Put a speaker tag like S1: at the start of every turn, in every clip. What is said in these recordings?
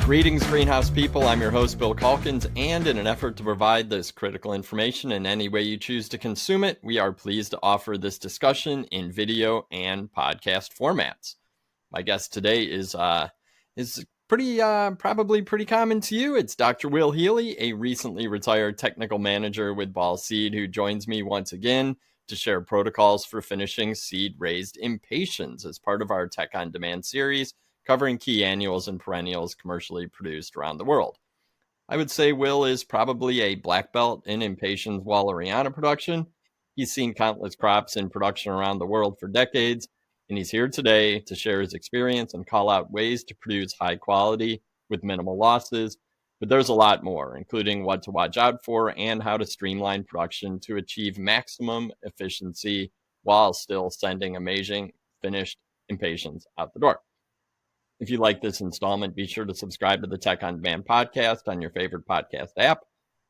S1: Greetings, greenhouse people. I'm your host, Bill Calkins, and in an effort to provide this critical information in any way you choose to consume it, we are pleased to offer this discussion in video and podcast formats. My guest today is probably pretty common to you. It's Dr. Will Healy, a recently retired technical manager with Ball Seed, who joins me once again to share protocols for finishing seed-raised impatiens as part of our Tech on Demand series, covering key annuals and perennials commercially produced around the world. I would say Will is probably a black belt in Impatiens Walleriana production. He's seen countless crops in production around the world for decades, and he's here today to share his experience and call out ways to produce high quality with minimal losses. But there's a lot more, including what to watch out for and how to streamline production to achieve maximum efficiency while still sending amazing finished Impatiens out the door. If you like this installment, be sure to subscribe to the Tech on Demand podcast on your favorite podcast app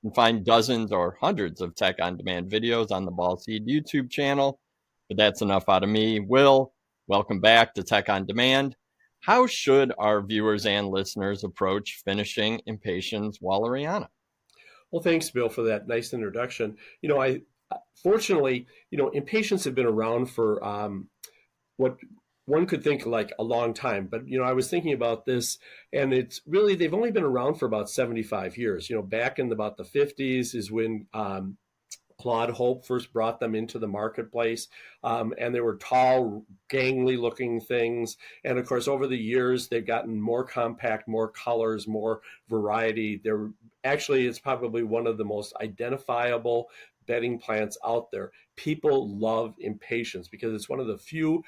S1: and find dozens or hundreds of Tech on Demand videos on the Ball Seed YouTube channel. But that's enough out of me. Will, welcome back to Tech on Demand. How should our viewers and listeners approach finishing Impatiens Walleriana?
S2: Well, thanks, Bill, for that nice introduction. Fortunately, Impatiens have been around for what one could think like a long time. But, I was thinking about this, and it's really, they've only been around for about 75 years. Back in about the 50s is when Claude Hope first brought them into the marketplace. And they were tall, gangly looking things. And of course, over the years, they've gotten more compact, more colors, more variety. It's probably one of the most identifiable bedding plants out there. People love Impatiens because it's one of the few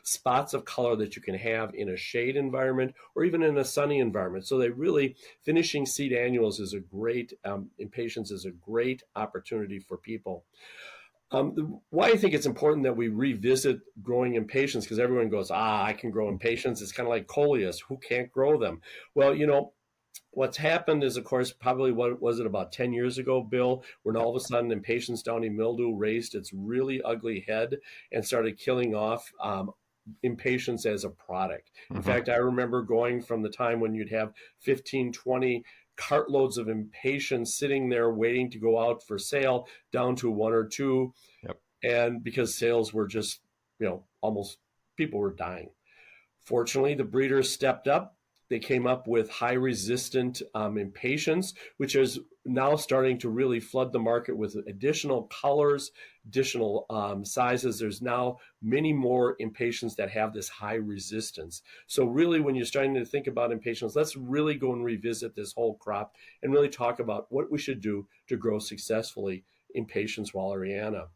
S2: spots of color that you can have in a shade environment or even in a sunny environment. So finishing seed annuals is a great, Impatiens is a great opportunity for people. Why I think it's important that we revisit growing Impatiens, because everyone goes, I can grow Impatiens. It's kind of like coleus. Who can't grow them? Well, what's happened is, of course, probably what was it about 10 years ago, Bill, when all of a sudden Impatiens downy mildew raised its really ugly head and started killing off Impatiens as a product. In fact, I remember going from the time when you'd have 15, 20 cartloads of Impatiens sitting there waiting to go out for sale down to one or two.
S1: Yep.
S2: And because sales were just, almost people were dying. Fortunately, the breeders stepped up. They came up with high resistant Impatiens, which is now starting to really flood the market with additional colors, additional sizes. There's now many more Impatiens that have this high resistance. So really, when you're starting to think about Impatiens, let's really go and revisit this whole crop and really talk about what we should do to grow successfully Impatiens Walleriana.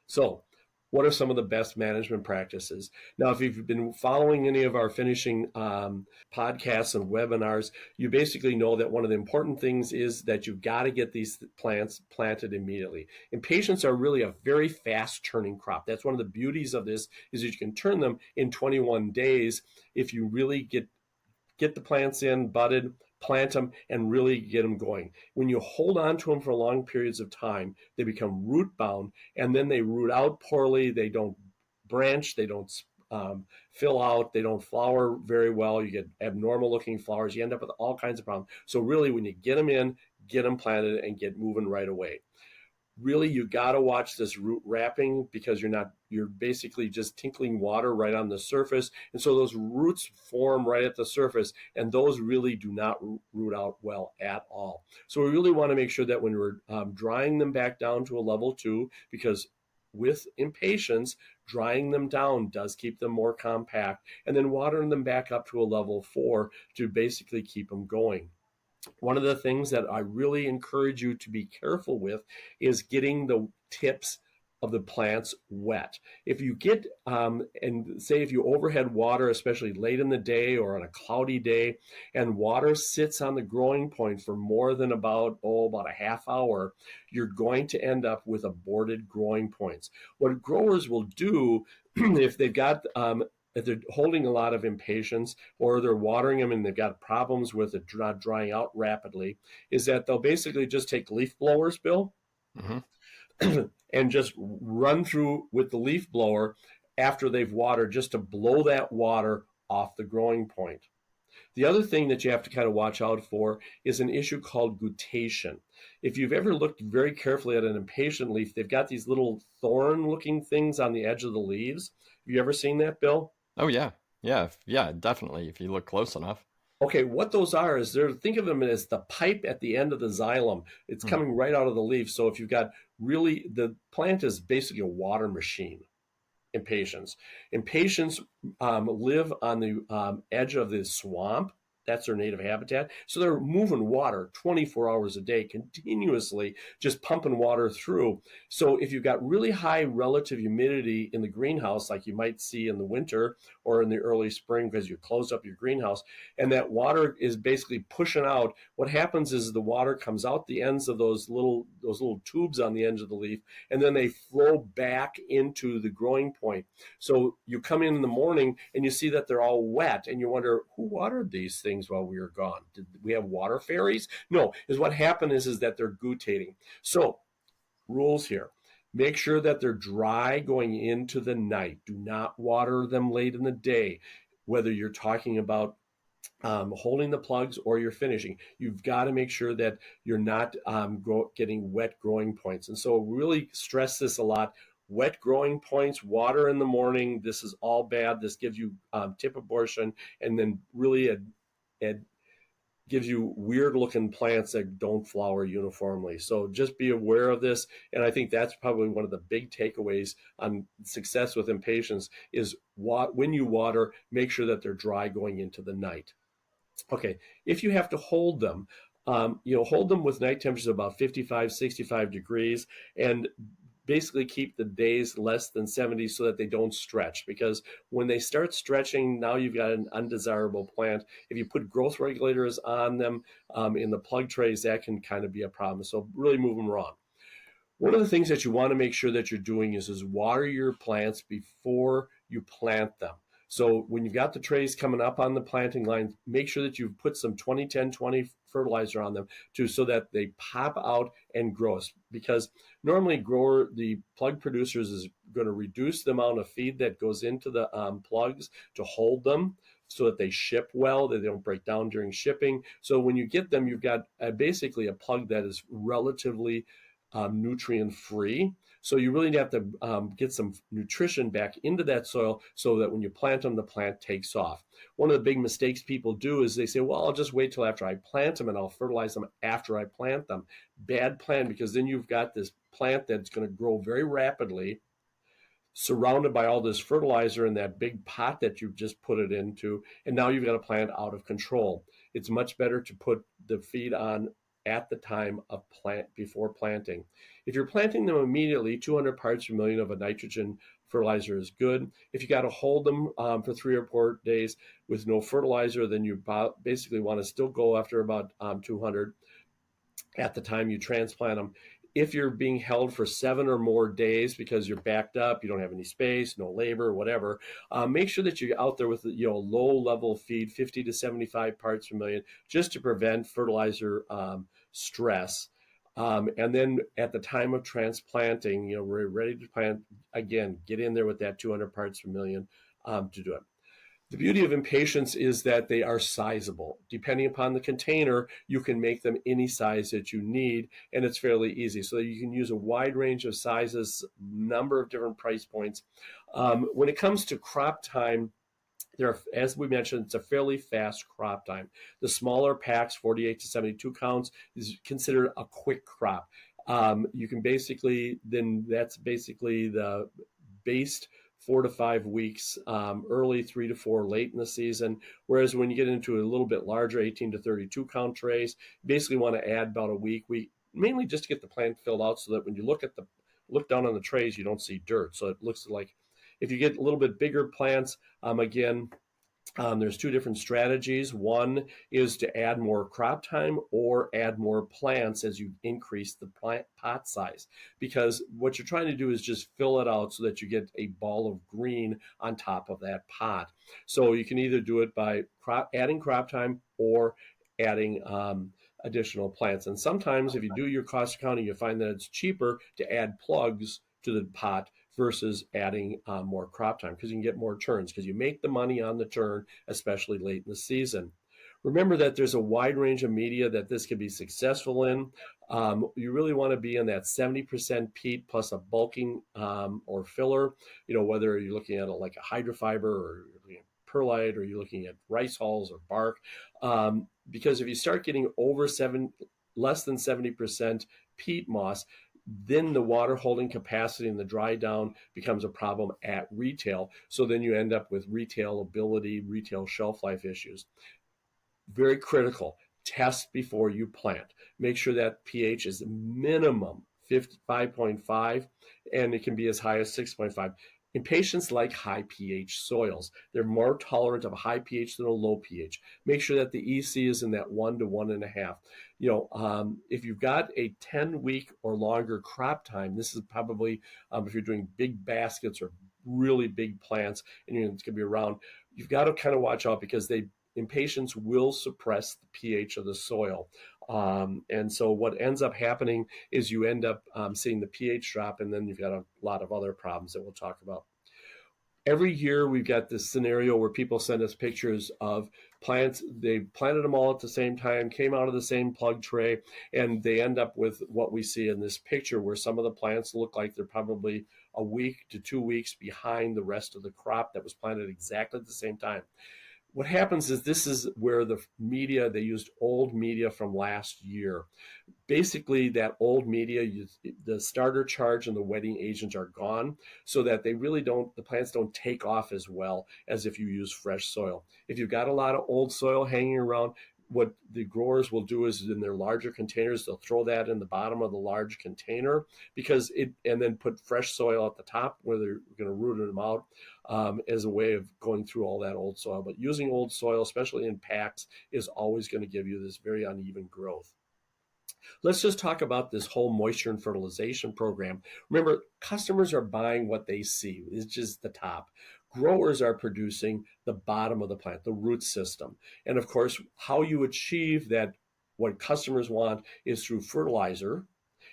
S2: So, what are some of the best management practices? Now, if you've been following any of our finishing podcasts and webinars, you basically know that one of the important things is that you've got to get these plants planted immediately. Impatiens are really a very fast turning crop. That's one of the beauties of this, is that you can turn them in 21 days if you really get the plants in, budded, plant them, and really get them going. When you hold on to them for long periods of time, they become root bound, and then they root out poorly. They don't branch. They don't fill out. They don't flower very well. You get abnormal looking flowers. You end up with all kinds of problems. So really, when you get them in, get them planted and get moving right away. Really, you got to watch this root wrapping, because you're basically just tinkling water right on the surface. And so those roots form right at the surface, and those really do not root out well at all. So we really want to make sure that when we're drying them back down to a level 2, because with Impatiens, drying them down does keep them more compact, and then watering them back up to a level 4 to basically keep them going. One of the things that I really encourage you to be careful with is getting the tips of the plants wet. If you get, and say if you overhead water, especially late in the day or on a cloudy day, and water sits on the growing point for more than about a half hour, you're going to end up with aborted growing points. What growers will do if they've got if they're holding a lot of Impatiens, or they're watering them and they've got problems with it not drying out rapidly, is that they'll basically just take leaf blowers, Bill, and just run through with the leaf blower after they've watered, just to blow that water off the growing point. The other thing that you have to kind of watch out for is an issue called guttation. If you've ever looked very carefully at an impatient leaf, they've got these little thorn looking things on the edge of the leaves. Have you ever seen that, Bill?
S1: Oh yeah, yeah, definitely. If you look close enough.
S2: Okay, what those are is they're think of them as the pipe at the end of the xylem. It's
S1: Hmm.
S2: coming right out of the leaf. So if you've got really the plant is basically a water machine. Impatiens. Impatiens live on the edge of the swamp. That's their native habitat. So they're moving water 24 hours a day, continuously just pumping water through. So if you've got really high relative humidity in the greenhouse, like you might see in the winter or in the early spring because you close up your greenhouse, and that water is basically pushing out, what happens is the water comes out the ends of those little tubes on the ends of the leaf, and then they flow back into the growing point. So you come in the morning and you see that they're all wet, and you wonder who watered these things while we were gone. Did we have water fairies? No, is what happened is that they're gutating. So rules here. Make sure that they're dry going into the night. Do not water them late in the day, whether you're talking about holding the plugs or you're finishing. You've got to make sure that you're not getting wet growing points. And so really stress this a lot. Wet growing points, water in the morning, this is all bad. This gives you tip abortion, and then really it gives you weird looking plants that don't flower uniformly. So just be aware of this. And I think that's probably one of the big takeaways on success with impatiens is when you water, make sure that they're dry going into the night. Okay, if you have to hold them, hold them with night temperatures of about 55, 65 degrees, and basically keep the days less than 70 so that they don't stretch. Because when they start stretching, now you've got an undesirable plant. If you put growth regulators on them in the plug trays, that can kind of be a problem. So really move them wrong. One of the things that you want to make sure that you're doing is water your plants before you plant them. So when you've got the trays coming up on the planting line, make sure that you've put some 20-10-20 fertilizer on them so that they pop out and grow. Because normally the plug producers is going to reduce the amount of feed that goes into the plugs to hold them so that they ship well, that they don't break down during shipping. So when you get them, you've got basically a plug that is relatively nutrient free. So you really have to get some nutrition back into that soil so that when you plant them, the plant takes off. One of the big mistakes people do is they say, well, I'll just wait till after I plant them and I'll fertilize them after I plant them. Bad plan, because then you've got this plant that's going to grow very rapidly, surrounded by all this fertilizer in that big pot that you've just put it into, and now you've got a plant out of control. It's much better to put the feed on at the time of before planting. If you're planting them immediately, 200 parts per million of a nitrogen fertilizer is good. If you got to hold them for 3 or 4 days with no fertilizer, then you basically want to still go after about 200 at the time you transplant them. If you're being held for 7 or more days because you're backed up, you don't have any space, no labor, whatever, make sure that you're out there with low level feed, 50 to 75 parts per million, just to prevent fertilizer stress. And then at the time of transplanting, we're ready to plant again. Get in there with that 200 parts per million to do it. The beauty of impatiens is that they are sizable. Depending upon the container, you can make them any size that you need, and it's fairly easy. So you can use a wide range of sizes, number of different price points. When it comes to crop time, as we mentioned, it's a fairly fast crop time. The smaller packs, 48 to 72 counts, is considered a quick crop. You can that's basically the based 4 to 5 weeks early, 3 to 4 late in the season. Whereas when you get into a little bit larger, 18 to 32 count trays, you basically want to add about a week, mainly just to get the plant filled out so that when you look down on the trays, you don't see dirt. So it looks like if you get a little bit bigger plants, again, there's 2 different strategies. One is to add more crop time or add more plants as you increase the plant pot size, because what you're trying to do is just fill it out so that you get a ball of green on top of that pot. So you can either do it by adding crop time or adding additional plants. And sometimes if you do your cost accounting, you find that it's cheaper to add plugs to the pot versus adding more crop time, because you can get more turns, because you make the money on the turn, especially late in the season. Remember that there's a wide range of media that this can be successful in. You really want to be in that 70% peat plus a bulking or filler, whether you're looking at like a hydrofiber or you're looking at perlite or you're looking at rice hulls or bark. Because if you start getting less than 70% peat moss, then the water holding capacity and the dry down becomes a problem at retail. So then you end up with retailability, retail shelf life issues. Very critical. Test before you plant. Make sure that pH is minimum 5.5, and it can be as high as 6.5. Impatiens like high pH soils. They're more tolerant of a high pH than a low pH. Make sure that the EC is in that 1 to 1.5. If you've got a 10-week or longer crop time, this is probably if you're doing big baskets or really big plants and it's going to be around, you've got to kind of watch out because impatiens will suppress the pH of the soil. And so what ends up happening is you end up seeing the pH drop, and then you've got a lot of other problems that we'll talk about. Every year we've got this scenario where people send us pictures of plants. They planted them all at the same time, came out of the same plug tray, and they end up with what we see in this picture where some of the plants look like they're probably a week to 2 weeks behind the rest of the crop that was planted exactly at the same time. What happens is this is where they used old media from last year. Basically, that old media, the starter charge and the wetting agents are gone, so that the plants don't take off as well as if you use fresh soil. If you've got a lot of old soil hanging around, what the growers will do is in their larger containers, they'll throw that in the bottom of the large container and then put fresh soil at the top where they're going to root them out as a way of going through all that old soil. But using old soil, especially in packs, is always going to give you this very uneven growth. Let's just talk about this whole moisture and fertilization program. Remember, customers are buying what they see. It's just the top. Growers are producing the bottom of the plant, the root system. And of course, how you achieve that, what customers want, is through fertilizer.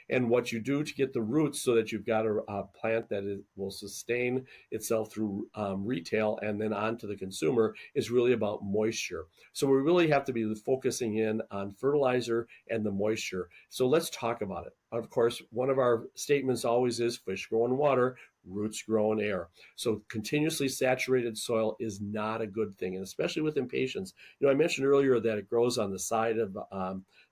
S2: And what you do to get the roots so that you've got a plant that will sustain itself through retail and then on to the consumer is really about moisture. So we really have to be focusing in on fertilizer and the moisture. So let's talk about it. Of course, one of our statements always is fish grow in water, roots grow in air. So continuously saturated soil is not a good thing, and especially with impatiens. I mentioned earlier that it grows on the side of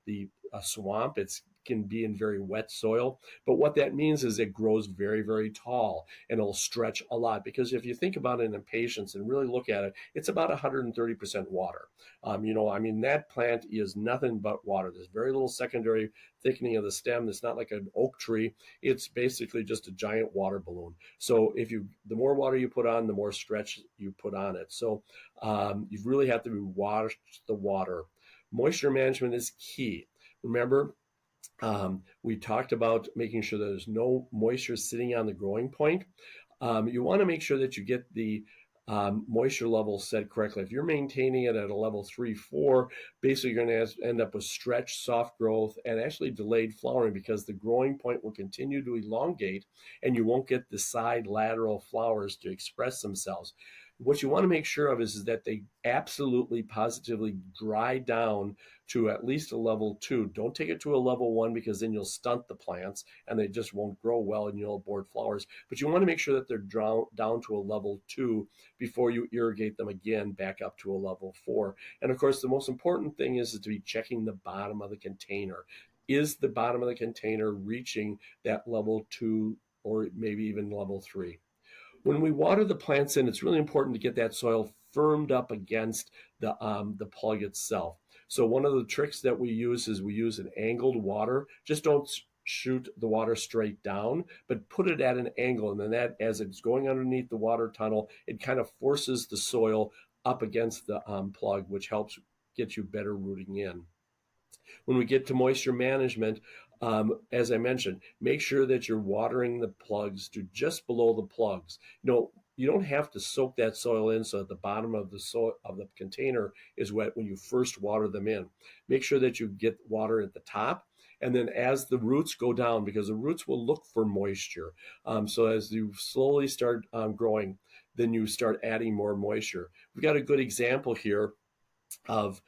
S2: the swamp. It can be in very wet soil, but what that means is it grows very, very tall and it'll stretch a lot, because if you think about it in impatiens and really look at it, it's about 130% water. That plant is nothing but water. There's very little secondary thickening of the stem. It's not like an oak tree. It's basically just a giant water balloon. So the more water you put on, the more stretch you put on it. So you really have to watch the water. Moisture management is key. Remember, we talked about making sure that there's no moisture sitting on the growing point. You want to make sure that you get the moisture level set correctly. If you're maintaining it at a level 3, 4, basically you're going to end up with stretched, soft growth and actually delayed flowering, because the growing point will continue to elongate and you won't get the side lateral flowers to express themselves. What you want to make sure of is that they absolutely positively dry down to at least a level 2. Don't take it to a level 1, because then you'll stunt the plants and they just won't grow well and you'll abort flowers. But you want to make sure that they're down to a level 2 before you irrigate them again back up to a level 4. And of course, the most important thing is to be checking the bottom of the container. Is the bottom of the container reaching that level 2 or maybe even level 3? When we water the plants in, it's really important to get that soil firmed up against the plug itself. So one of the tricks that we use is we use an angled water. Just don't shoot the water straight down, but put it at an angle. And then that, as it's going underneath the water tunnel, it kind of forces the soil up against the plug, which helps get you better rooting in. When we get to moisture management, as I mentioned, make sure that you're watering the plugs to just below the plugs. You don't have to soak that soil in so that the bottom of the container is wet when you first water them in. Make sure that you get water at the top, and then as the roots go down, because the roots will look for moisture. So as you slowly start growing, then you start adding more moisture. We've got a good example here of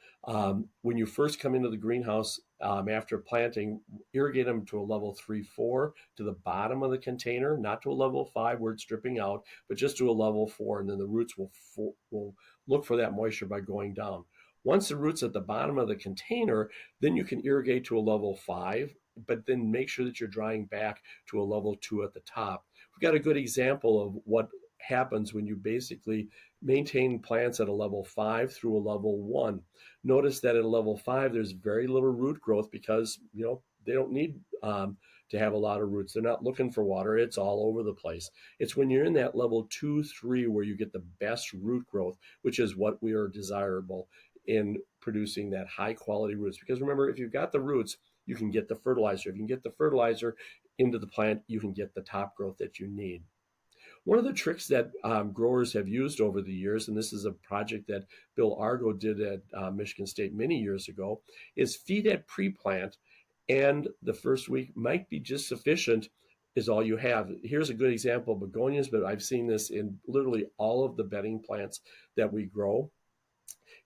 S2: when you first come into the greenhouse after planting, irrigate them to a level 3, 4 to the bottom of the container, not to a level 5 where it's dripping out, but just to a level 4, and then the roots will look for that moisture by going down. Once the root's at the bottom of the container, then you can irrigate to a level 5, but then make sure that you're drying back to a level 2 at the top. We've got a good example of what happens when you basically maintain plants at a level 5 through a level 1. Notice that at a level 5, there's very little root growth because, they don't need to have a lot of roots. They're not looking for water. It's all over the place. It's when you're in that level 2, 3 where you get the best root growth, which is what we are desirable in producing that high quality roots. Because remember, if you've got the roots, you can get the fertilizer. If you can get the fertilizer into the plant, you can get the top growth that you need. One of the tricks that growers have used over the years, and this is a project that Bill Argo did at Michigan State many years ago, is feed at pre-plant, and the first week might be just sufficient is all you have. Here's a good example of begonias, but I've seen this in literally all of the bedding plants that we grow,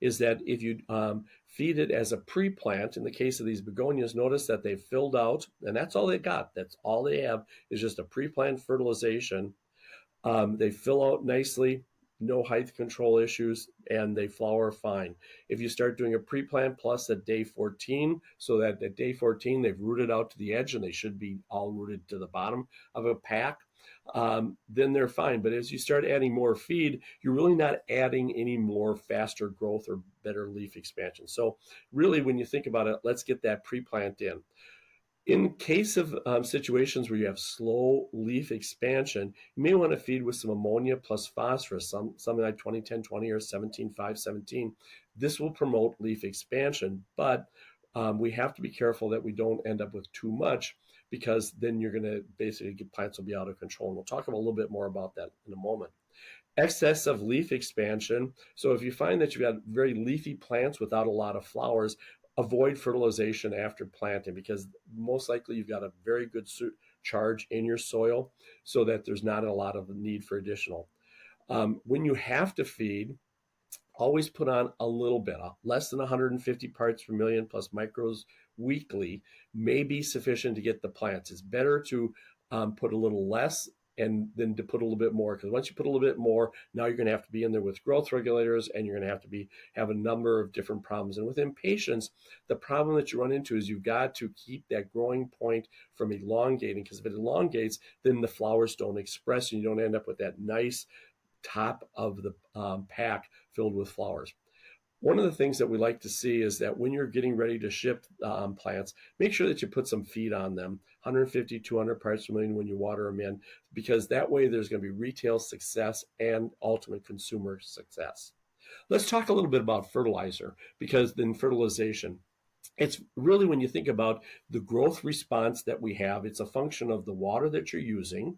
S2: is that if you feed it as a pre-plant, in the case of these begonias, notice that they've filled out, and that's all they got. That's all they have is just a pre-plant fertilization. They fill out nicely, no height control issues, and they flower fine. If you start doing a pre-plant plus at day 14, so that at day 14 they've rooted out to the edge and they should be all rooted to the bottom of a pack, then they're fine. But as you start adding more feed, you're really not adding any more faster growth or better leaf expansion. So really, when you think about it, let's get that pre-plant in. In case of situations where you have slow leaf expansion, you may want to feed with some ammonia plus phosphorus, something like 20-10-20 or 17-5-17. This will promote leaf expansion, but we have to be careful that we don't end up with too much, because then you're going to basically get plants will be out of control. And we'll talk a little bit more about that in a moment. Excess of leaf expansion. So if you find that you've got very leafy plants without a lot of flowers, avoid fertilization after planting, because most likely you've got a very good charge in your soil so that there's not a lot of need for additional. When you have to feed, always put on a little bit. Less than 150 parts per million plus micros weekly may be sufficient to get the plants. It's better to put a little less and then to put a little bit more, because once you put a little bit more, now you're going to have to be in there with growth regulators, and you're going to have to have a number of different problems. And with impatiens, the problem that you run into is you've got to keep that growing point from elongating, because if it elongates, then the flowers don't express and you don't end up with that nice top of the pack filled with flowers. One of the things that we like to see is that when you're getting ready to ship plants, make sure that you put some feed on them, 150, 200 parts per million when you water them in, because that way there's going to be retail success and ultimate consumer success. Let's talk a little bit about fertilizer, because then fertilization, it's really, when you think about the growth response that we have, it's a function of the water that you're using,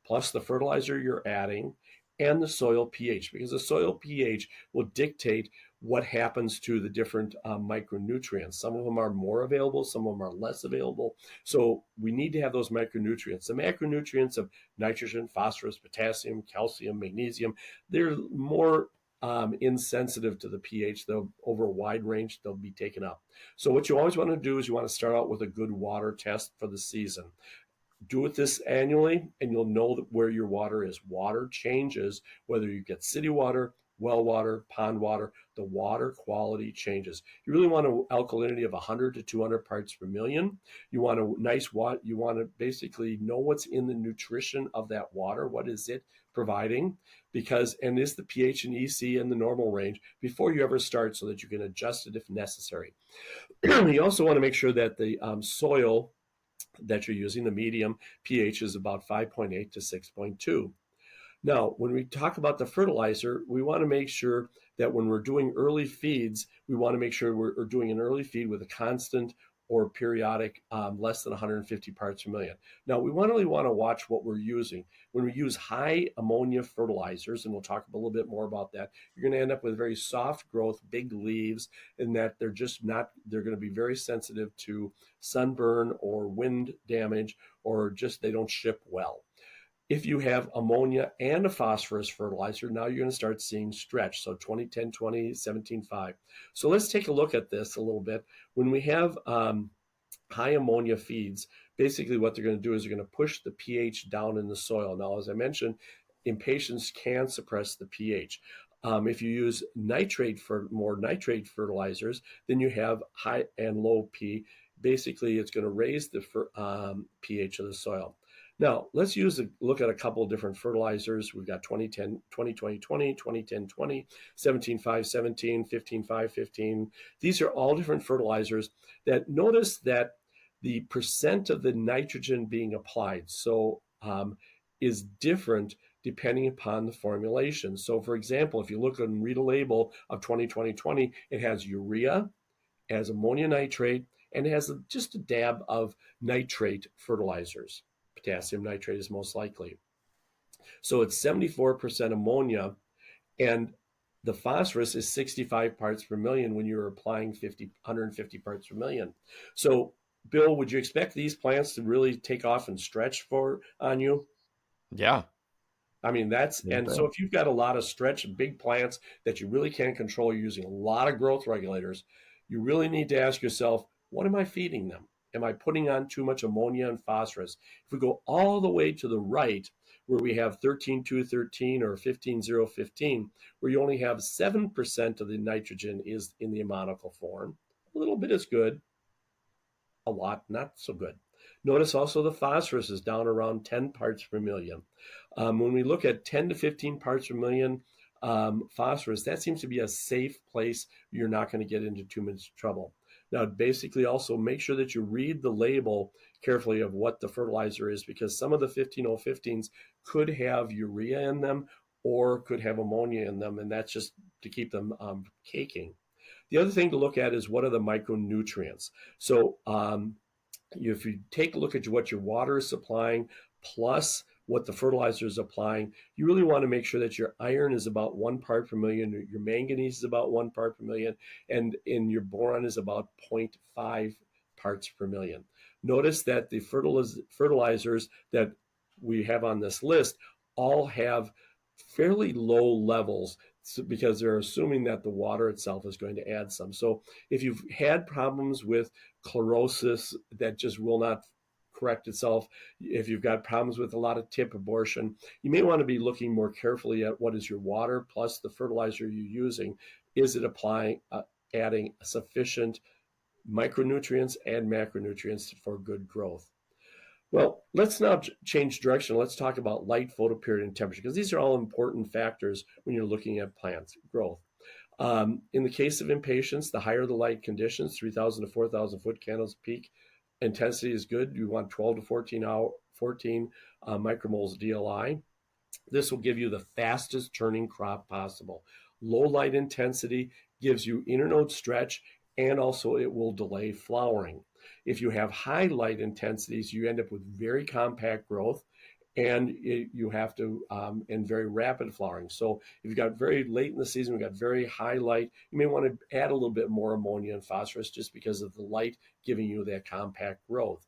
S2: plus the fertilizer you're adding, and the soil pH, because the soil pH will dictate what happens to the different micronutrients. Some of them are more available, some of them are less available. So we need to have those micronutrients. The macronutrients of nitrogen, phosphorus, potassium, calcium, magnesium, they're more insensitive to the pH. They'll, over a wide range, they'll be taken up. So what you always want to do is you want to start out with a good water test for the season. Do it this annually, and you'll know where your water is. Water changes, whether you get city water, well water, pond water, the water quality changes. You really want an alkalinity of 100 to 200 parts per million. You want a nice water. You want to basically know what's in the nutrition of that water. What is it providing? And is the pH and EC in the normal range before you ever start, so that you can adjust it if necessary. You also want to make sure that the soil that you're using, the medium pH, is about 5.8 to 6.2. Now, when we talk about the fertilizer, we want to make sure that when we're doing early feeds, we want to make sure we're doing an early feed with a constant or periodic less than 150 parts per million. Now, we really want to watch what we're using. When we use high ammonia fertilizers, and we'll talk a little bit more about that, you're going to end up with very soft growth, big leaves, and that they're going to be very sensitive to sunburn or wind damage, or just they don't ship well. If you have ammonia and a phosphorus fertilizer, now you're going to start seeing stretch. So 20, 10, 20, 17, 5. So let's take a look at this a little bit. When we have high ammonia feeds, basically what they're going to do is they're going to push the pH down in the soil. Now, as I mentioned, impatiens can suppress the pH. If you use more nitrate fertilizers, then you have high and low P. Basically, it's going to raise the pH of the soil. Now, let's look at a couple of different fertilizers. We've got 2010, 20, 20, 20, 2010, 20, 17, 5, 17, 15, 5, 15. These are all different fertilizers that notice that the percent of the nitrogen being applied is different depending upon the formulation. So, for example, if you look and read a label of 20, it has urea, it has ammonia nitrate, and it has just a dab of nitrate fertilizers. Potassium nitrate is most likely. So it's 74% ammonia, and the phosphorus is 65 parts per million when you're applying 150 parts per million. So, Bill, would you expect these plants to really take off and stretch on you?
S1: Yeah.
S2: I mean, so if you've got a lot of stretch, big plants that you really can't control, you're using a lot of growth regulators, you really need to ask yourself, what am I feeding them? Am I putting on too much ammonia and phosphorus? If we go all the way to the right, where we have 13,213 or 15,015, where you only have 7% of the nitrogen is in the ammoniacal form, a little bit is good, a lot not so good. Notice also the phosphorus is down around 10 parts per million. When we look at 10 to 15 parts per million phosphorus, that seems to be a safe place. You're not going to get into too much trouble. Now, basically, also make sure that you read the label carefully of what the fertilizer is, because some of the 15015s could have urea in them or could have ammonia in them, and that's just to keep them caking. The other thing to look at is what are the micronutrients. So if you take a look at what your water is supplying plus what the fertilizer is applying, you really want to make sure that your iron is about 1 part per million, your manganese is about 1 part per million, and in your boron is about 0.5 parts per million. Notice that the fertilizers that we have on this list all have fairly low levels because they're assuming that the water itself is going to add some. So if you've had problems with chlorosis that just will not correct itself, if you've got problems with a lot of tip abortion, you may want to be looking more carefully at what is your water plus the fertilizer you're using. Is it adding sufficient micronutrients and macronutrients for good growth? Well, let's now change direction. Let's talk about light, photoperiod, and temperature, because these are all important factors when you're looking at plants growth. In the case of impatiens, the higher the light conditions, 3,000 to 4,000 foot candles peak intensity is good. You want 12 to 14 micromoles DLI. This will give you the fastest turning crop possible. Low light intensity gives you internode stretch, and also it will delay flowering. If you have high light intensities, you end up with very compact growth, and you have to and very rapid flowering. So if you've got very late in the season, we've got very high light, you may want to add a little bit more ammonia and phosphorus just because of the light giving you that compact growth.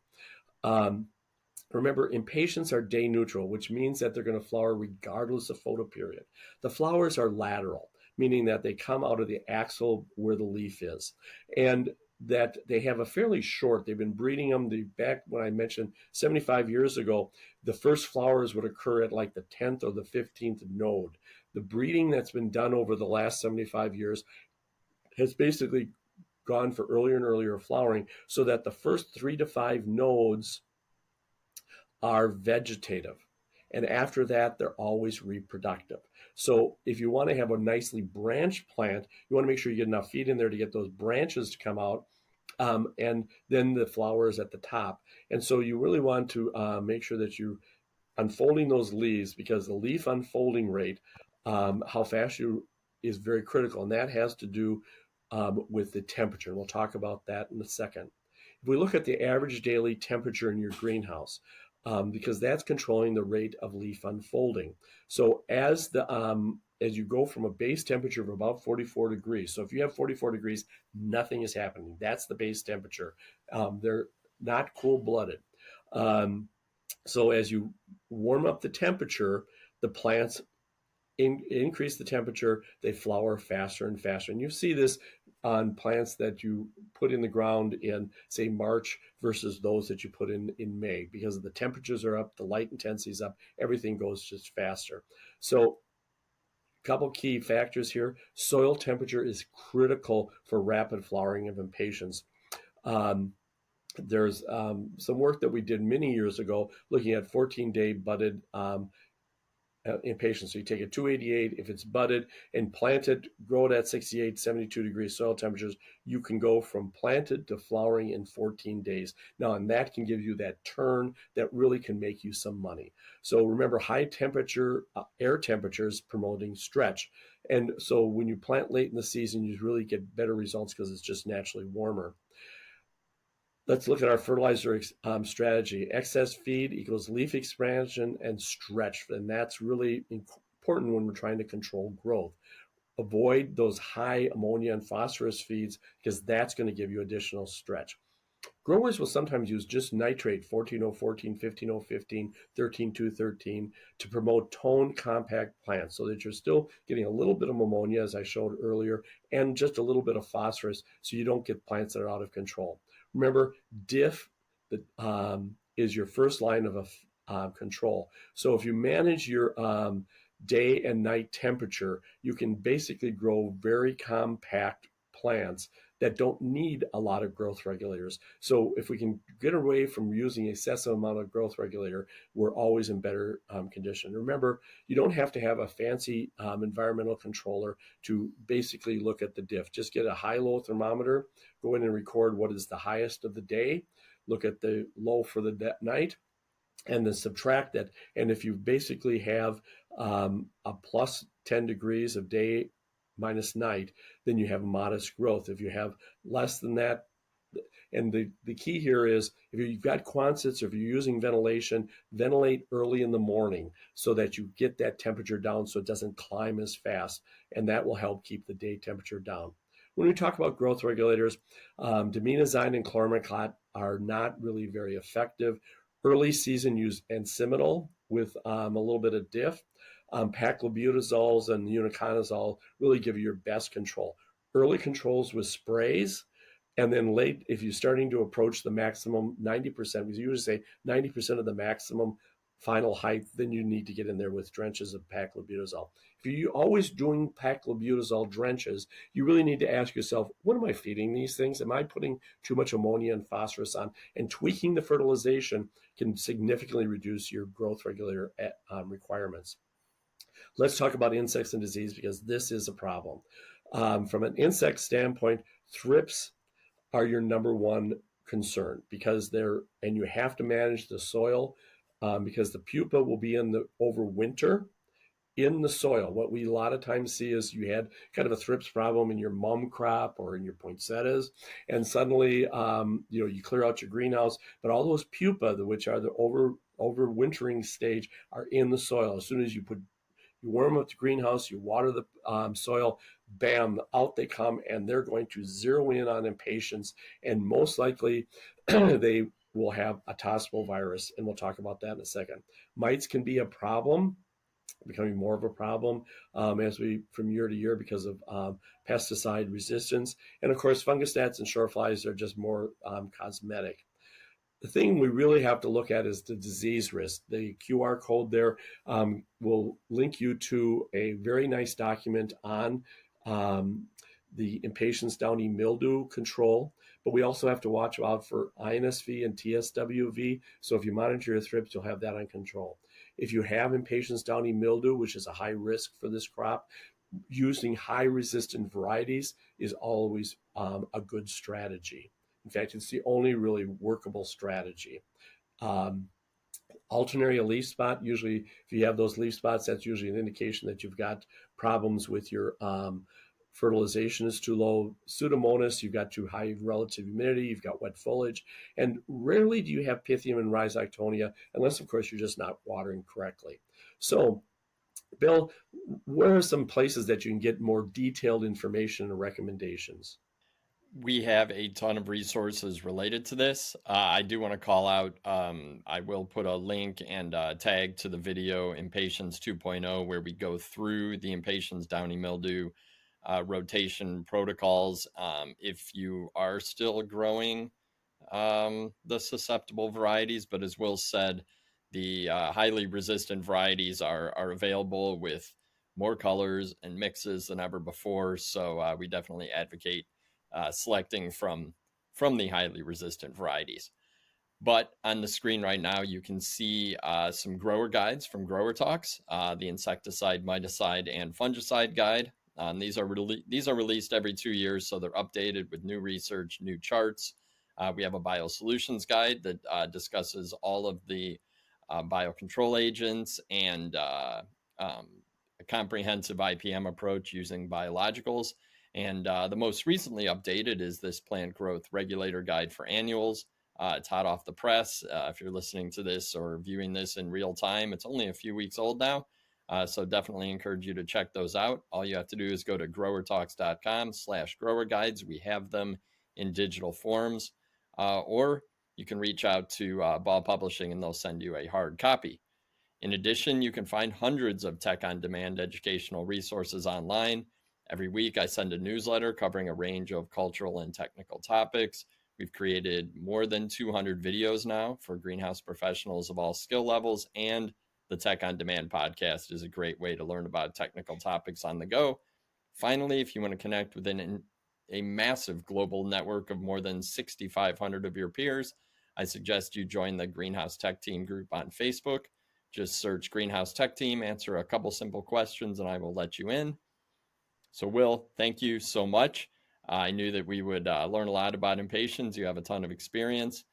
S2: Remember, impatiens are day neutral, which means that they're going to flower regardless of photoperiod. The flowers are lateral, meaning that they come out of the axil where the leaf is. And that they have a fairly short, they've been breeding them back when I mentioned 75 years ago, the first flowers would occur at like the 10th or the 15th node. The breeding that's been done over the last 75 years has basically gone for earlier and earlier flowering so that the first 3 to 5 nodes are vegetative. And after that, they're always reproductive. So if you want to have a nicely branched plant, you want to make sure you get enough feed in there to get those branches to come out. And then the flowers at the top. And so you really want to make sure that you unfolding those leaves, because the leaf unfolding rate, how fast you is very critical. And that has to do with the temperature. And we'll talk about that in a second. If we look at the average daily temperature in your greenhouse, because that's controlling the rate of leaf unfolding. So as you go from a base temperature of about 44 degrees, so if you have 44 degrees, nothing is happening. That's the base temperature. They're not cold-blooded. So as you warm up the temperature, the plants increase the temperature, they flower faster and faster. And you see this on plants that you put in the ground in, say, March versus those that you put in May, because the temperatures are up, the light intensity is up, everything goes just faster. So a couple key factors here. Soil temperature is critical for rapid flowering of impatiens. Um, there's some work that we did many years ago looking at 14-day budded impatiens. So you take a 288, if it's budded and planted, grow it at 68, 72 degrees soil temperatures, you can go from planted to flowering in 14 days. Now, and that can give you that turn that really can make you some money. So remember, high temperature, air temperatures promoting stretch. And so when you plant late in the season, you really get better results because it's just naturally warmer. Let's look at our fertilizer strategy. Excess feed equals leaf expansion and stretch. And that's really important when we're trying to control growth. Avoid those high ammonia and phosphorus feeds because that's going to give you additional stretch. Growers will sometimes use just nitrate 14014, 15015, 13213 to promote toned compact plants so that you're still getting a little bit of ammonia, as I showed earlier, and just a little bit of phosphorus so you don't get plants that are out of control. Remember, diff is your first line of control. So if you manage your day and night temperature, you can basically grow very compact plants that don't need a lot of growth regulators. So if we can get away from using excessive amount of growth regulator, we're always in better condition. Remember, you don't have to have a fancy environmental controller to basically look at the diff. Just get a high-low thermometer, go in and record what is the highest of the day, look at the low for the night, and then subtract that. And if you basically have a plus 10 degrees of day minus night, then you have modest growth. If you have less than that, and the key here is if you've got Quonsets or if you're using ventilation, ventilate early in the morning so that you get that temperature down so it doesn't climb as fast, and that will help keep the day temperature down. When we talk about growth regulators, dimenazine and chlormaclot are not really very effective. Early season use ensimitol with a little bit of diff. Paclobutazoles and uniconazole really give you your best control. Early controls with sprays, and then late, if you're starting to approach the maximum 90%, we usually say 90% of the maximum final height, then you need to get in there with drenches of paclobutazole. If you're always doing paclobutazole drenches, you really need to ask yourself, what am I feeding these things? Am I putting too much ammonia and phosphorus on? And tweaking the fertilization can significantly reduce your growth regulator requirements. Let's talk about insects and disease because this is a problem. From an insect standpoint, thrips are your number one concern because and you have to manage the soil because the pupa will be in the over winter in the soil. What we a lot of times see is you had kind of a thrips problem in your mum crop or in your poinsettias, and suddenly you clear out your greenhouse, but all those pupa, which are the overwintering stage, are in the soil. As soon as you warm up the greenhouse, you water the soil, bam, out they come, and they're going to zero in on impatiens, and most likely they will have a tospole virus, and we'll talk about that in a second. Mites can be a problem, becoming more of a problem from year to year because of pesticide resistance. And of course, fungustats and short flies are just more cosmetic. The thing we really have to look at is the disease risk. The QR code there will link you to a very nice document on the impatiens downy mildew control, but we also have to watch out for INSV and TSWV. So if you monitor your thrips, you'll have that on control. If you have impatiens downy mildew, which is a high risk for this crop, using high resistant varieties is always a good strategy. In fact, it's the only really workable strategy. Alternaria leaf spot, usually if you have those leaf spots, that's usually an indication that you've got problems with your fertilization is too low. Pseudomonas, you've got too high relative humidity, you've got wet foliage, and rarely do you have Pythium and Rhizoctonia, unless of course you're just not watering correctly. So Bill, where are some places that you can get more detailed information and recommendations?
S1: We have a ton of resources related to this. I do want to call out, I will put a link and tag to the video Impatiens 2.0, where we go through the Impatiens downy mildew rotation protocols. If you are still growing the susceptible varieties, but as Will said, the highly resistant varieties are available with more colors and mixes than ever before. So we definitely advocate selecting from the highly resistant varieties. But on the screen right now, you can see some grower guides from Grower Talks, the insecticide, miticide, and fungicide guide. These are released every 2 years, so they're updated with new research, new charts. We have a biosolutions guide that discusses all of the biocontrol agents and a comprehensive IPM approach using biologicals. And the most recently updated is this plant growth regulator guide for annuals. It's hot off the press. If you're listening to this or viewing this in real time, it's only a few weeks old now. So definitely encourage you to check those out. All you have to do is go to growertalks.com/grower guides. We have them in digital forms, or you can reach out to Ball Publishing and they'll send you a hard copy. In addition, you can find hundreds of tech on demand educational resources online. Every week, I send a newsletter covering a range of cultural and technical topics. We've created more than 200 videos now for greenhouse professionals of all skill levels, and the Tech on Demand podcast is a great way to learn about technical topics on the go. Finally, if you want to connect within a massive global network of more than 6,500 of your peers, I suggest you join the Greenhouse Tech Team group on Facebook. Just search Greenhouse Tech Team, answer a couple simple questions, and I will let you in. So, Will, thank you so much. I knew that we would learn a lot about Impatiens. You have a ton of experience.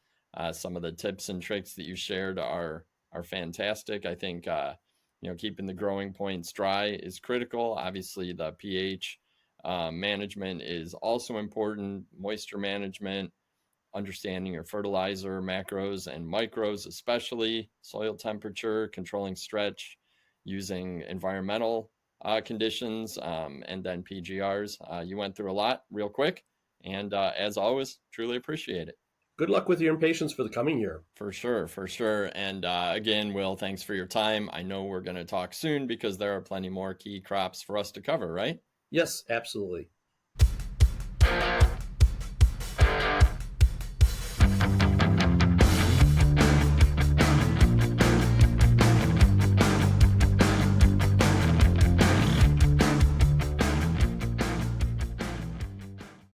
S1: Some of the tips and tricks that you shared are fantastic. I think keeping the growing points dry is critical. Obviously, the pH management is also important. Moisture management, understanding your fertilizer macros and micros, especially soil temperature, controlling stretch, using environmental conditions, and then PGRs. You went through a lot real quick. And as always, truly appreciate it.
S2: Good luck with your Impatiens for the coming year.
S1: For sure, for sure. And again, Will, thanks for your time. I know we're going to talk soon because there are plenty more key crops for us to cover, right?
S2: Yes, absolutely.